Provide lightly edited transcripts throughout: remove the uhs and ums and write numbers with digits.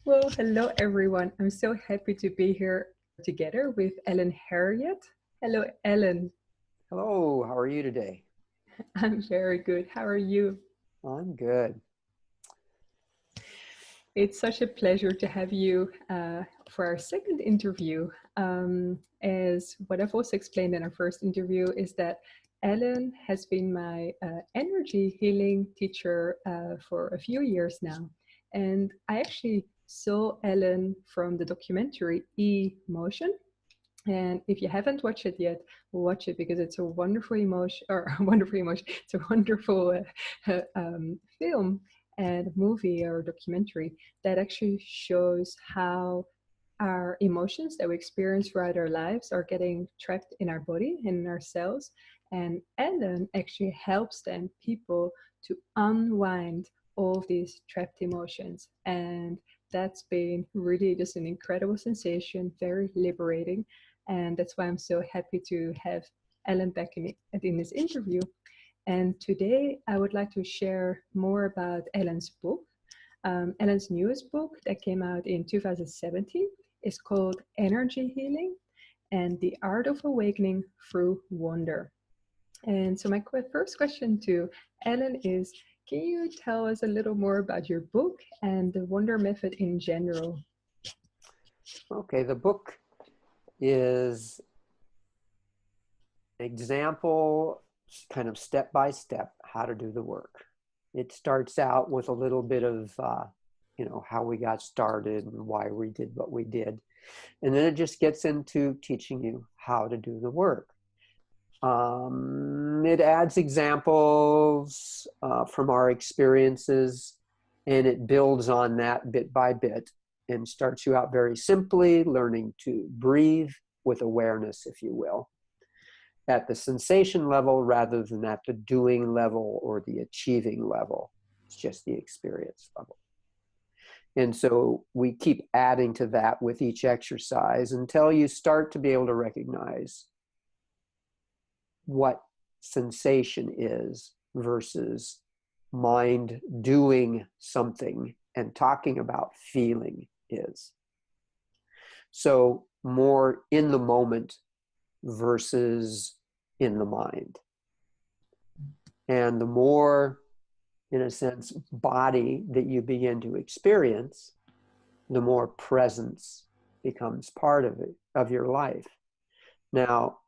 Well, hello everyone. I'm so happy to be here together with Alain Herriott. Hello, Ellen. Hello, how are you today? I'm very good. How are you? I'm good. It's such a pleasure to have you for our second interview. As what I've also explained in our first interview is that Ellen has been my energy healing teacher for a few years now. And I actually saw Ellen from the documentary E-Motion. And if you haven't watched it yet, watch it because it's a wonderful emotion, or a wonderful emotion. It's a wonderful film and movie or documentary that actually shows how our emotions that we experience throughout our lives are getting trapped in our body and in our cells. And Ellen actually helps then people to unwind all of these trapped emotions. And that's been really just an incredible sensation, very liberating. And that's why I'm so happy to have Ellen back in this interview. And today I would like to share more about Ellen's book. Ellen's newest book that came out in 2017 is called Energy Healing and the Art of Awakening Through Wonder. And so my first question to Ellen is, can you tell us a little more about your book and the Wonder Method in general? Okay, the book is an example, kind of step by step, how to do the work. It starts out with a little bit of, how we got started and why we did what we did. And then it just gets into teaching you how to do the work. It adds examples from our experiences, and it builds on that bit by bit and starts you out very simply, learning to breathe with awareness, if you will, at the sensation level rather than at the doing level or the achieving level. It's just the experience level. And so we keep adding to that with each exercise until you start to be able to recognize what sensation is versus mind doing something and talking about feeling is. So more in the moment versus in the mind. And the more, in a sense, body that you begin to experience, the more presence becomes part of it, of your life. Now,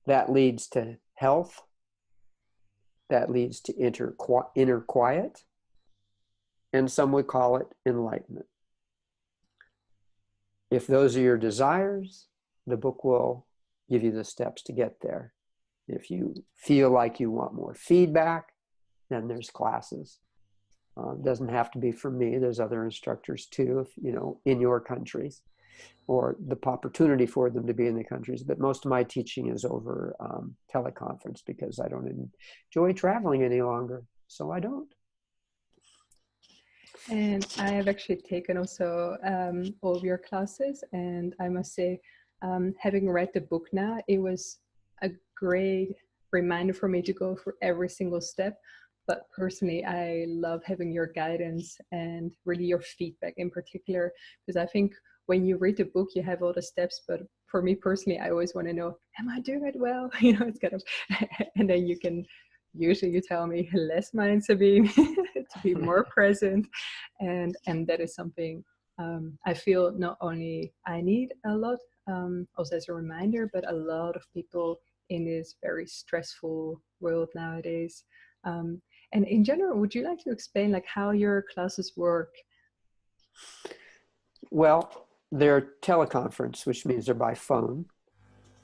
that leads to health. That leads to inner quiet. And some would call it enlightenment. If those are your desires, the book will give you the steps to get there. If you feel like you want more feedback, then there's classes. It doesn't have to be from me. There's other instructors too, in your countries, or the opportunity for them to be in the countries. But most of my teaching is over teleconference because I don't enjoy traveling any longer. So I don't. And I have actually taken also all of your classes, and I must say, having read the book now, it was a great reminder for me to go through every single step. But personally, I love having your guidance and really your feedback in particular, because I think when you read the book, you have all the steps, but for me personally, I always want to know, am I doing it well? It's kind of, and then usually you tell me less mind, Sabine, to be more present. And that is something I feel not only I need a lot, also as a reminder, but a lot of people in this very stressful world nowadays. And in general, would you like to explain like how your classes work? Well, they're teleconference, which means they're by phone.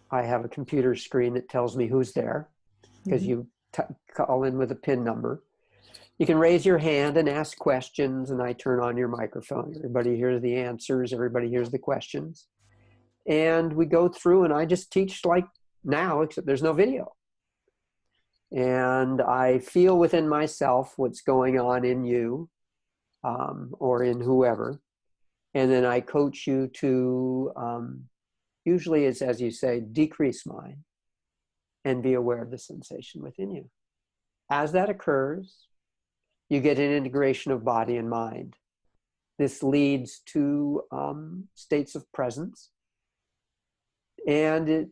I have a computer screen that tells me who's there because you call in with a PIN number. You can raise your hand and ask questions, and I turn on your microphone. Everybody hears the answers. Everybody hears the questions. And we go through, and I just teach like now, except there's no video. And I feel within myself what's going on in you or in whoever. And then I coach you to, usually it's, as you say, decrease mind and be aware of the sensation within you. As that occurs, you get an integration of body and mind. this leads to states of presence. And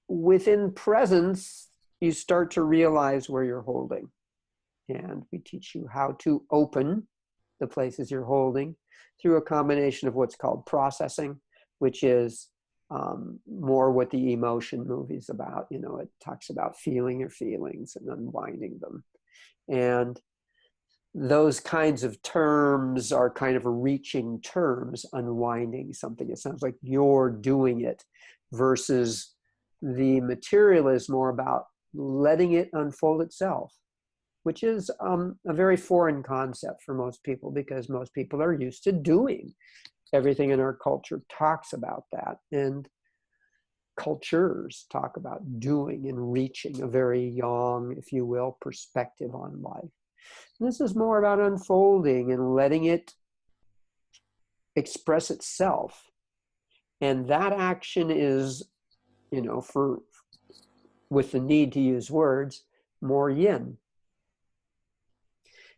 within presence, you start to realize where you're holding. And we teach you how to open the places you're holding through a combination of what's called processing, which is more what the emotion movie's about. You know, it talks about feeling your feelings and unwinding them. And those kinds of terms are kind of reaching terms, unwinding something. It sounds like you're doing it, versus the material is more about letting it unfold itself, which is a very foreign concept for most people, because most people are used to doing. Everything in our culture talks about that, and cultures talk about doing and reaching, a very yang, if you will, perspective on life. This is more about unfolding and letting it express itself. And that action is, you know, with the need to use words, more yin.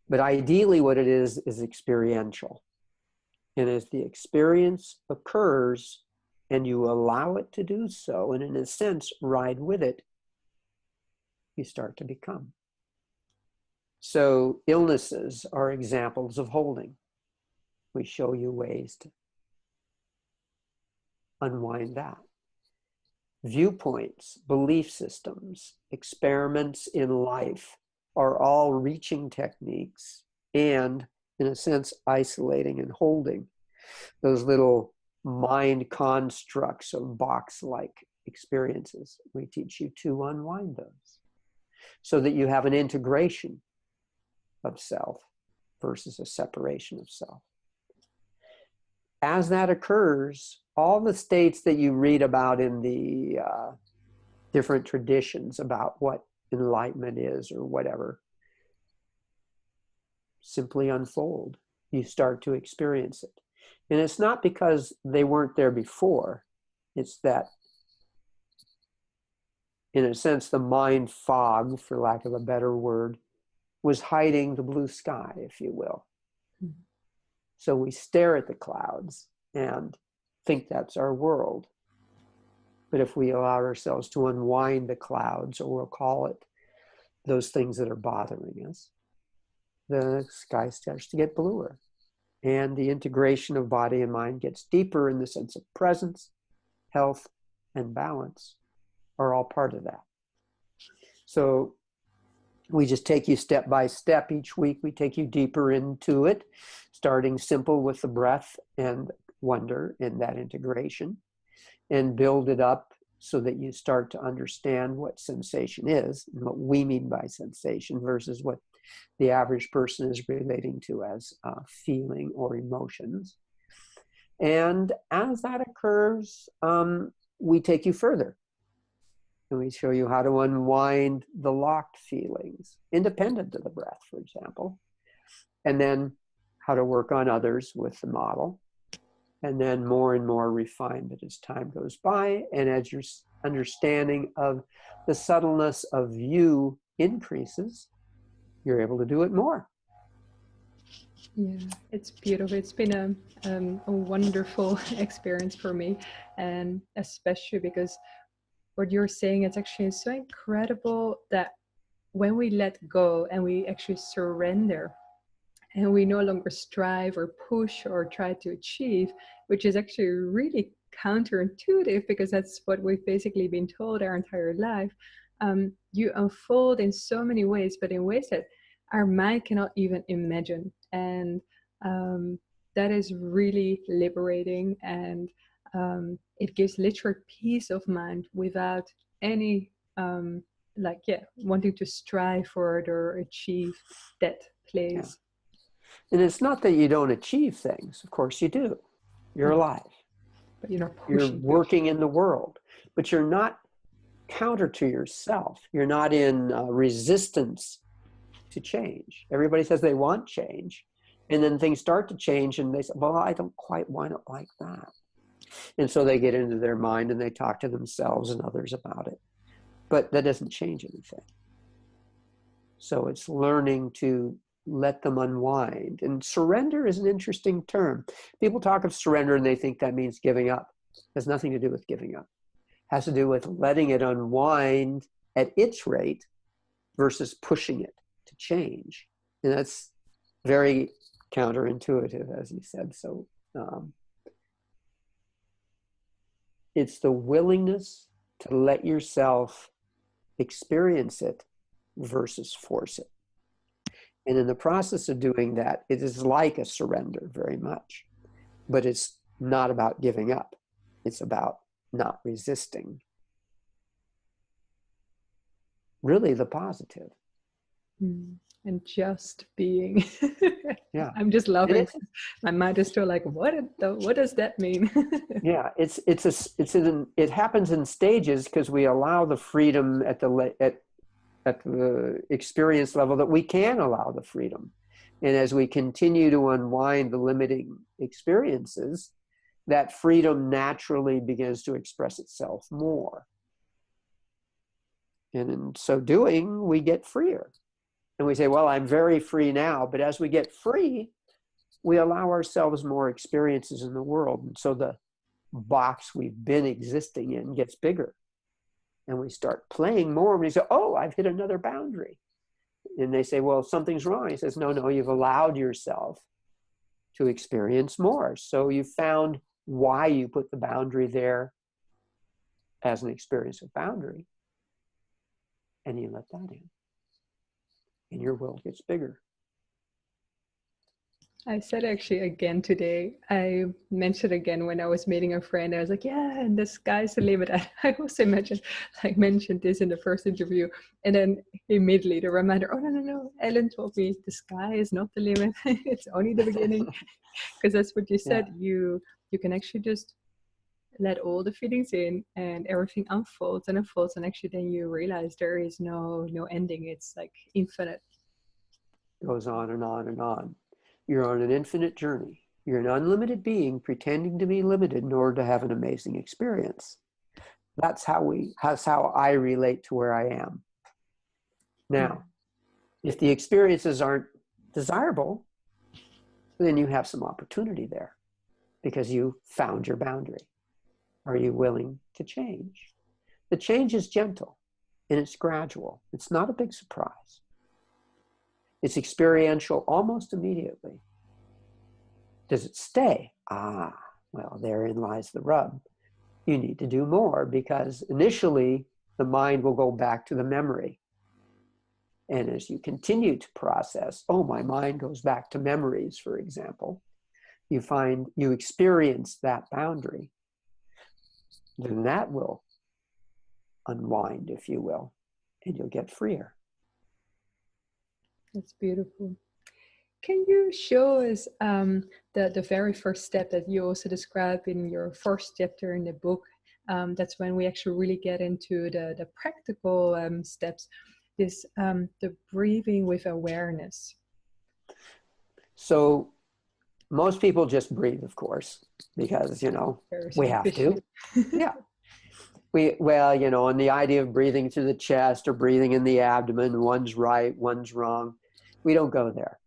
But ideally what it is experiential. And as the experience occurs and you allow it to do so, and in a sense, ride with it, you start to become. So illnesses are examples of holding. We show you ways to unwind that. Viewpoints, belief systems, experiments in life are all reaching techniques and, in a sense, isolating and holding those little mind constructs of box-like experiences. We teach you to unwind those so that you have an integration of self versus a separation of self. As that occurs, all the states that you read about in the different traditions about what enlightenment is or whatever simply unfold. You start to experience it. And it's not because they weren't there before. It's that, in a sense, the mind fog, for lack of a better word, was hiding the blue sky, if you will. Mm-hmm. So we stare at the clouds and think that's our world. But if we allow ourselves to unwind the clouds, or we'll call it those things that are bothering us, the sky starts to get bluer. And the integration of body and mind gets deeper in the sense of presence, health, and balance are all part of that. So we just take you step by step. Each week we take you deeper into it, starting simple with the breath and wonder in that integration, and build it up so that you start to understand what sensation is and what we mean by sensation versus what the average person is relating to as feeling or emotions. And as that occurs, we take you further. And we show you how to unwind the locked feelings, independent of the breath, for example. And then how to work on others with the model. And then more and more refinement as time goes by. And as your understanding of the subtleness of you increases, you're able to do it more. Yeah, it's beautiful. It's been a wonderful experience for me. And especially because what you're saying, it's actually so incredible that when we let go and we actually surrender and we no longer strive or push or try to achieve, which is actually really counterintuitive because that's what we've basically been told our entire life, you unfold in so many ways, but in ways that our mind cannot even imagine. And that is really liberating, and it gives literal peace of mind without any wanting to strive for it or achieve that place. Yeah. And it's not that you don't achieve things. Of course you do. You're alive. But you're working in the world. But you're not counter to yourself. You're not in resistance to change. Everybody says they want change. And then things start to change and they say, well, I don't quite want it like that. And so they get into their mind and they talk to themselves and others about it. But that doesn't change anything. So it's learning to let them unwind. And surrender is an interesting term. People talk of surrender and they think that means giving up. It has nothing to do with giving up. It has to do with letting it unwind at its rate versus pushing it to change. And that's very counterintuitive, as you said. So it's the willingness to let yourself experience it versus force it. And in the process of doing that, it is like a surrender very much, but it's not about giving up. It's about not resisting. Really the positive. And just being. Yeah. I'm just loving. My mind is still like, what does that mean? Yeah, it happens in stages because we allow the freedom at the experience level that we can allow the freedom. And as we continue to unwind the limiting experiences, that freedom naturally begins to express itself more. And in so doing, we get freer. And we say, well, I'm very free now. But as we get free, we allow ourselves more experiences in the world. And so the box we've been existing in gets bigger. And we start playing more. And we say, oh, I've hit another boundary. And they say, well, something's wrong. He says, no, you've allowed yourself to experience more. So you found why you put the boundary there as an experience of boundary. And you let that in. And your world gets bigger. I said actually again today, I mentioned again when I was meeting a friend, I was like, yeah, and the sky's the limit. I also mentioned this in the first interview. And then immediately the reminder, oh, no, Ellen told me the sky is not the limit. It's only the beginning. Because that's what you said. Yeah. You can actually just let all the feelings in and everything unfolds. And actually then you realize there is no ending. It's like infinite. It goes on and on and on. You're on an infinite journey. You're an unlimited being pretending to be limited in order to have an amazing experience. That's how I relate to where I am. Now, if the experiences aren't desirable, then you have some opportunity there because you found your boundary. Are you willing to change? The change is gentle and it's gradual. It's not a big surprise. It's experiential almost immediately. Does it stay? Well, therein lies the rub. You need to do more because initially the mind will go back to the memory. And as you continue to process, my mind goes back to memories, for example, you find you experience that boundary. Then that will unwind, if you will, and you'll get freer. That's beautiful. Can you show us the very first step that you also describe in your first chapter in the book? That's when we actually really get into the practical steps, this the breathing with awareness. So most people just breathe, of course, because, we have to. Yeah. And the idea of breathing through the chest or breathing in the abdomen, one's right, one's wrong. We don't go there.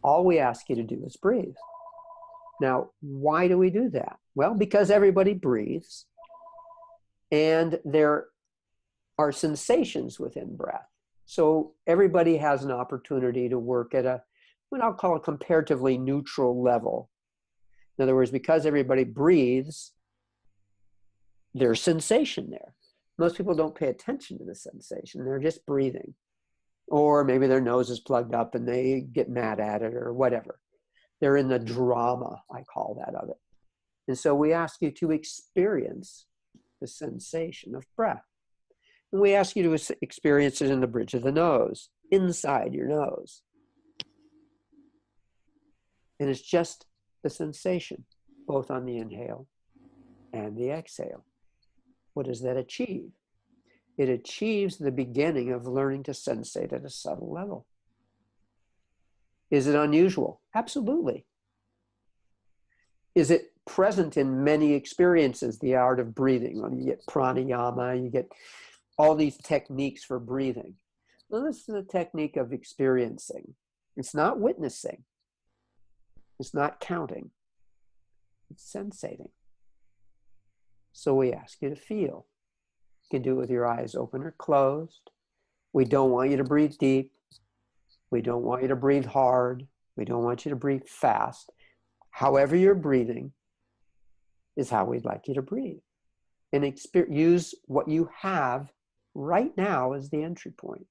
All we ask you to do is breathe. Now, why do we do that? Well, because everybody breathes and there are sensations within breath. So everybody has an opportunity to work at what I'll call a comparatively neutral level. In other words, because everybody breathes, there's sensation there. Most people don't pay attention to the sensation. They're just breathing. Or maybe their nose is plugged up and they get mad at it or whatever. They're in the drama, I call that, of it. And so we ask you to experience the sensation of breath. And we ask you to experience it in the bridge of the nose, inside your nose. And it's just the sensation, both on the inhale and the exhale. What does that achieve? It achieves the beginning of learning to sensate at a subtle level. Is it unusual? Absolutely. Is it present in many experiences, the art of breathing? Well, you get pranayama, you get all these techniques for breathing. Well, this is a technique of experiencing. It's not witnessing. It's not counting. It's sensating. So we ask you to feel. You can do it with your eyes open or closed. We don't want you to breathe deep. We don't want you to breathe hard. We don't want you to breathe fast. However you're breathing is how we'd like you to breathe. And use what you have right now as the entry point.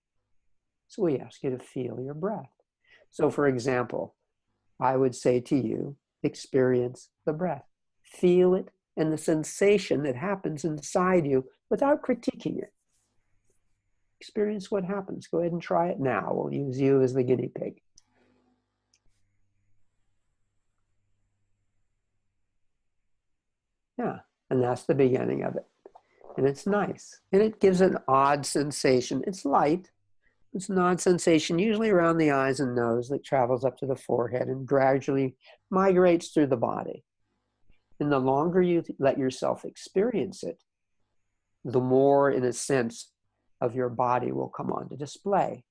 So we ask you to feel your breath. So for example, I would say to you, experience the breath. Feel it and the sensation that happens inside you without critiquing it. Experience what happens. Go ahead and try it now. We'll use you as the guinea pig. Yeah, and that's the beginning of it. And it's nice. And it gives an odd sensation. It's light. It's an odd sensation, usually around the eyes and nose, that travels up to the forehead and gradually migrates through the body. And the longer you let yourself experience it, the more, in a sense, of your body will come on to display.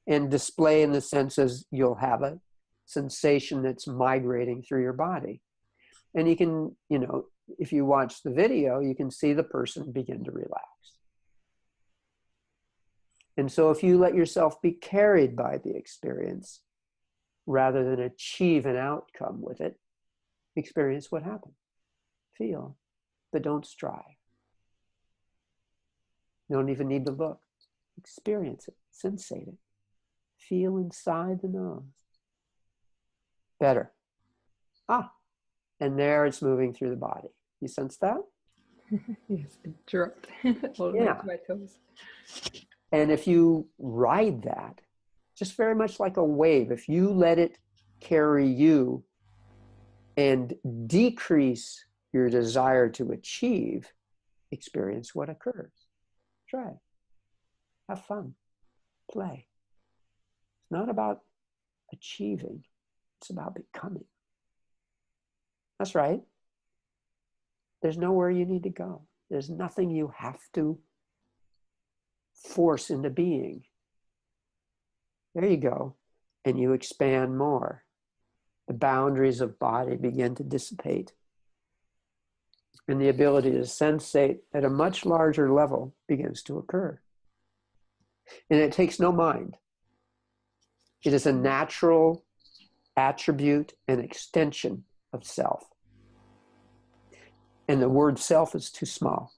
And display in the sense as you'll have a sensation that's migrating through your body. And you can, if you watch the video, you can see the person begin to relax. And so if you let yourself be carried by the experience, rather than achieve an outcome with it, experience what happened. Feel, but don't strive. You don't even need to look. Experience it, sensate it. Feel inside the nose. Better. And there it's moving through the body. You sense that? Yes, it dropped all Yeah. my toes. And if you ride that, just very much like a wave, if you let it carry you and decrease your desire to achieve, experience what occurs. Try it. Have fun. Play. It's not about achieving. It's about becoming. That's right. There's nowhere you need to go. There's nothing you have to force into being. There you go. And you expand more. The boundaries of body begin to dissipate. And the ability to sensate at a much larger level begins to occur. And it takes no mind. It is a natural attribute and extension of self. And the word self is too small.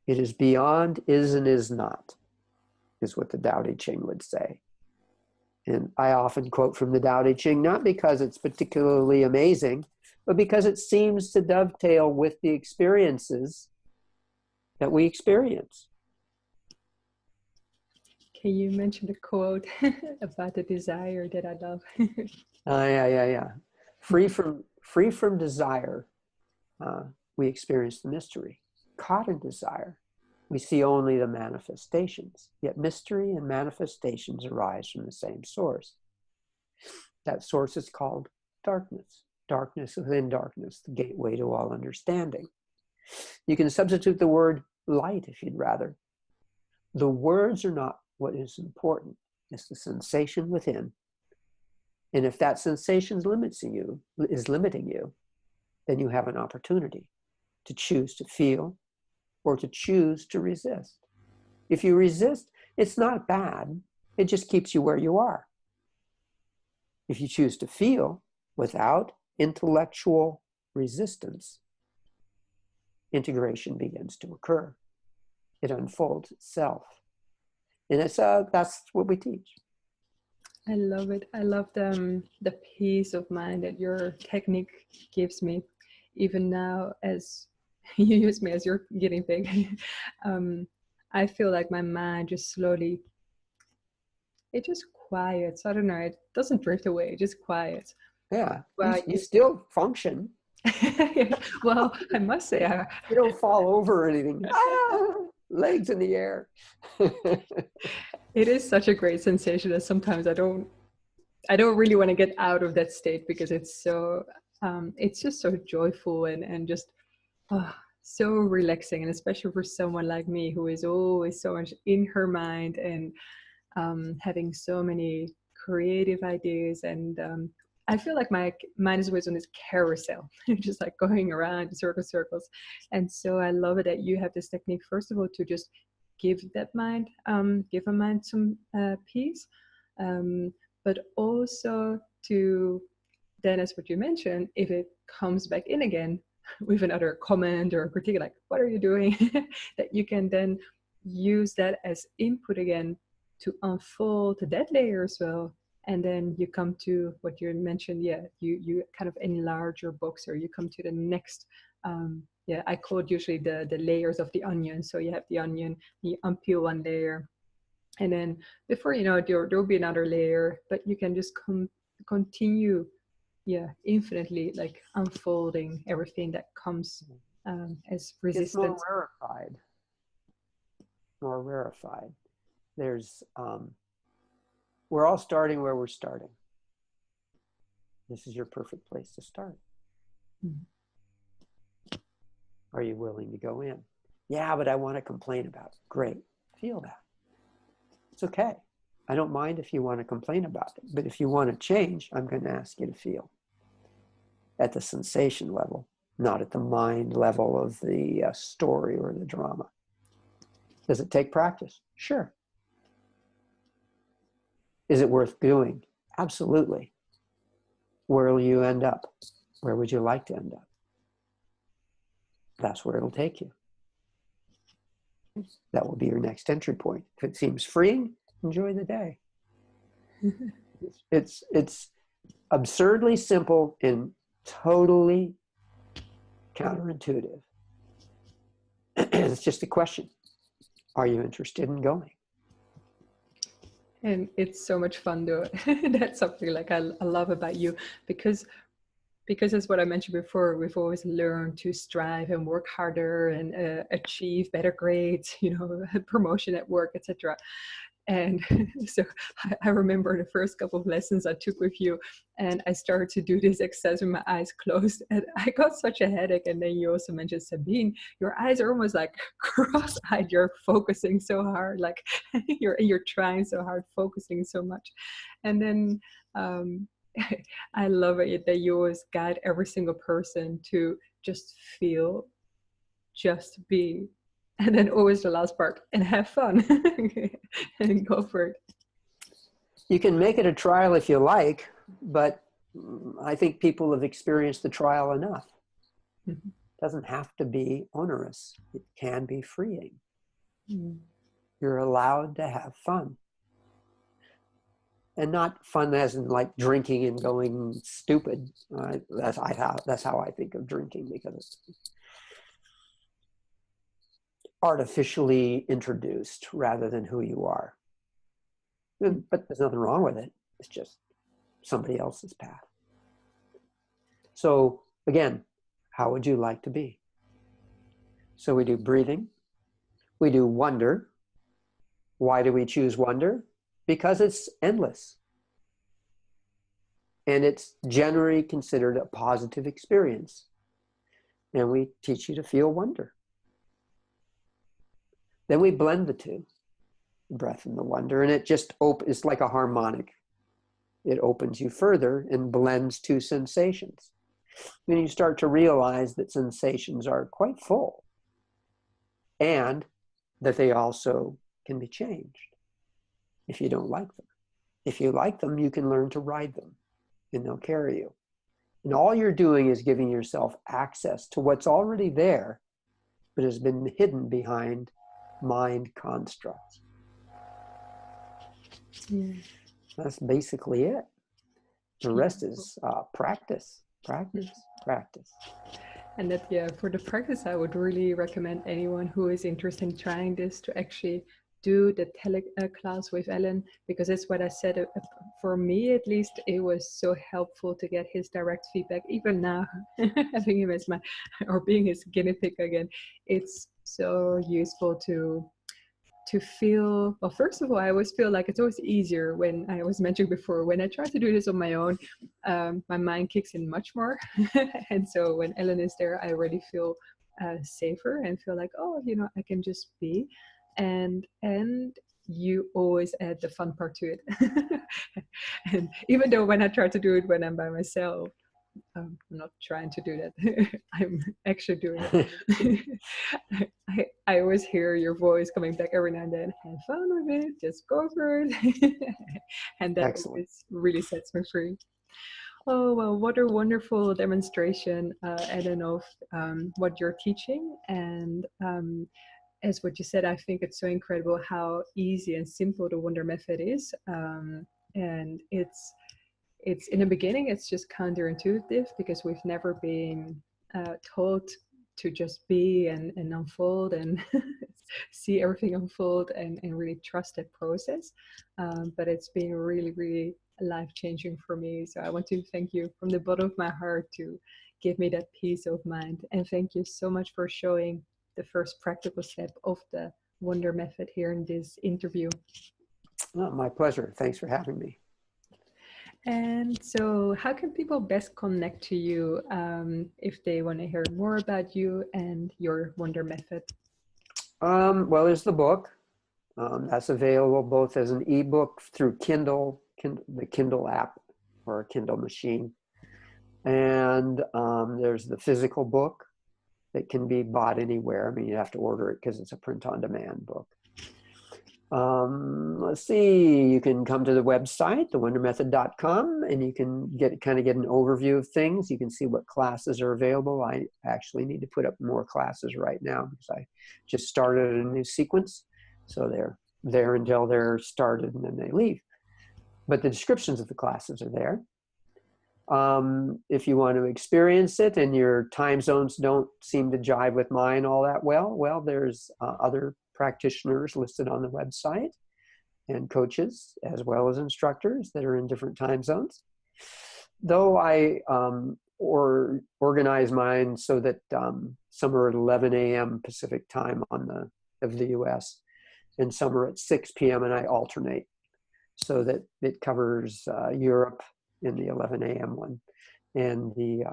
It is beyond is and is not, is what the Tao Te Ching would say. And I often quote from the Tao Te Ching, not because it's particularly amazing, but because it seems to dovetail with the experiences that we experience. Can you mention the quote about the desire that I love? Yeah. Free from desire, we experience the mystery. Caught in desire, we see only the manifestations. Yet mystery and manifestations arise from the same source. That source is called darkness. Darkness within darkness, the gateway to all understanding. You can substitute the word light if you'd rather. The words are not what is important. It's the sensation within. And if that sensation is limiting you, then you have an opportunity to choose to feel or to choose to resist. If you resist, it's not bad. It just keeps you where you are. If you choose to feel without intellectual resistance, integration begins to occur. It unfolds itself. And that's what we teach. I love it. I love the peace of mind that your technique gives me. Even now, as you use me as your guinea pig, I feel like my mind just slowly, it just quiets. I don't know, it doesn't drift away, it just quiets. Yeah, you still function. Well, I must say, you don't fall over or anything. Legs in the air. It is such a great sensation that sometimes I don't really want to get out of that state, because it's so it's just so joyful and just so relaxing, and especially for someone like me who is always so much in her mind and having so many creative ideas, and I feel like my mind is always on this carousel, just like going around in circles. And so I love it that you have this technique, first of all, to just give that mind, give a mind some peace, but also to then, as what you mentioned, if it comes back in again with another comment or critique, like, what are you doing? That you can then use that as input again to unfold that layer as well. And then you come to what you mentioned, you kind of enlarge your box, or you come to the next, I call it usually the layers of the onion. So you have the onion, you unpeel one layer, and then before you know it, there will be another layer, but you can just continue infinitely, like unfolding everything that comes as resistance. It's more rarefied. There's we're all starting where we're starting. This is your perfect place to start. Mm-hmm. Are you willing to go in? Yeah, but I want to complain about it. Great. Feel that. It's okay. I don't mind if you want to complain about it, but if you want to change, I'm going to ask you to feel at the sensation level, not at the mind level of the story or the drama. Does it take practice? Sure. Is it worth doing? Absolutely. Where will you end up? Where would you like to end up? That's where it'll take you. That will be your next entry point. If it seems freeing, enjoy the day. It's absurdly simple and totally counterintuitive. It's just a question. Are you interested in going? And it's so much fun though. That's something like I love about you, because as what I mentioned before, we've always learned to strive and work harder and achieve better grades, promotion at work, etc. And so I remember the first couple of lessons I took with you, and I started to do this exercise with my eyes closed, and I got such a headache. And then you also mentioned, Sabine, your eyes are almost like cross-eyed. You're focusing so hard, like you're trying so hard, focusing so much. And then I love it that you always guide every single person to just feel, just be. And then always the last part, and have fun. And go for it. You can make it a trial if you like, but I think people have experienced the trial enough. Mm-hmm. It doesn't have to be onerous. It can be freeing. Mm-hmm. You're allowed to have fun. And not fun as in like drinking and going stupid. That's how I think of drinking, because it's artificially introduced rather than who you are. But there's nothing wrong with it. It's just somebody else's path. So again, how would you like to be? So we do breathing. We do wonder. Why do we choose wonder? Because it's endless. And it's generally considered a positive experience. And we teach you to feel wonder. Then we blend the two, the breath and the wonder, and it just it's like a harmonic. It opens you further and blends two sensations. Then you start to realize that sensations are quite full, and that they also can be changed if you don't like them. If you like them, you can learn to ride them, and they'll carry you. And all you're doing is giving yourself access to what's already there, but has been hidden behind mind constructs. Yeah. That's basically it. The rest is practice. And that, for the practice, I would really recommend anyone who is interested in trying this to actually do the class with Alain, because that's what I said. For me, at least, it was so helpful to get his direct feedback. Even now, having him as being his guinea pig again, it's so useful to feel. Well, first of all, I always feel like it's always easier when I was mentioning before, when I try to do this on my own, my mind kicks in much more. And so when Alain is there, I already feel safer and feel like, I can just be. And you always add the fun part to it. And even though when I try to do it when I'm by myself, I'm not trying to do that. I'm actually doing it. I always hear your voice coming back every now and then. Have fun with it, just go for it. And that Excellent. always really sets me free. Oh, well, what a wonderful demonstration, Ellen, of what you're teaching. And as what you said, I think it's so incredible how easy and simple the Wonder Method is. And it's in the beginning, it's just counterintuitive because we've never been told to just be and unfold and see everything unfold and really trust that process. But it's been really, really life-changing for me. So I want to thank you from the bottom of my heart to give me that peace of mind. And thank you so much for showing the first practical step of the Wonder Method here in this interview. Oh, my pleasure. Thanks for having me. And so how can people best connect to you if they want to hear more about you and your Wonder Method? Well, there's the book. That's available both as an ebook through Kindle, the Kindle app or a Kindle machine. And there's the physical book that can be bought anywhere. I mean, you have to order it because it's a print-on-demand book. Let's see, you can come to the website, thewondermethod.com, and you can get an overview of things. You can see what classes are available. I actually need to put up more classes right now because I just started a new sequence. So they're there until they're started and then they leave. But the descriptions of the classes are there. If you want to experience it and your time zones don't seem to jive with mine all that well, there's other practitioners listed on the website and coaches as well as instructors that are in different time zones. Though I organize mine so that some are at 11 a.m. Pacific time of the US and some are at 6 p.m. and I alternate so that it covers Europe in the 11 a.m. one. And the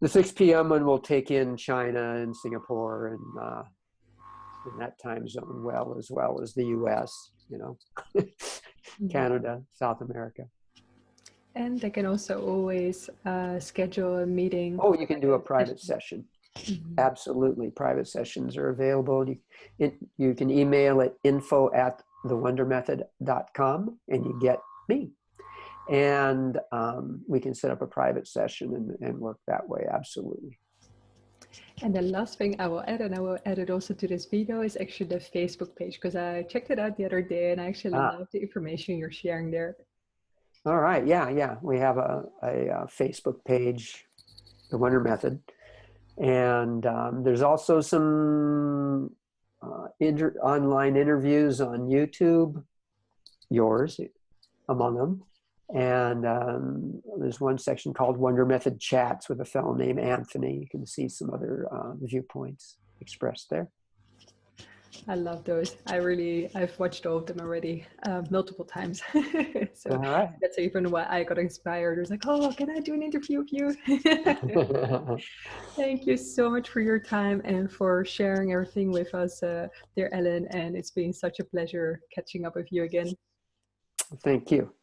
6 p.m. one will take in China and Singapore and in that time zone as well as the US, Canada, South America. And they can also always schedule a meeting. Oh, you can do a private session. Mm-hmm. Absolutely. Private sessions are available. You can email at info@thewondermethod.com and you get me. And we can set up a private session and work that way. Absolutely. And the last thing I will add, and I will add it also to this video, is actually the Facebook page, because I checked it out the other day and I actually love the information you're sharing there. All right. Yeah. We have a Facebook page, The Wonder Method. And there's also some online interviews on YouTube, yours among them. And there's one section called Wonder Method Chats with a fellow named Anthony. You can see some other viewpoints expressed there. I love those. I've watched all of them already multiple times. So right. That's even why I got inspired. I was like, oh, can I do an interview with you? Thank you so much for your time and for sharing everything with us, dear Ellen. And it's been such a pleasure catching up with you again. Thank you.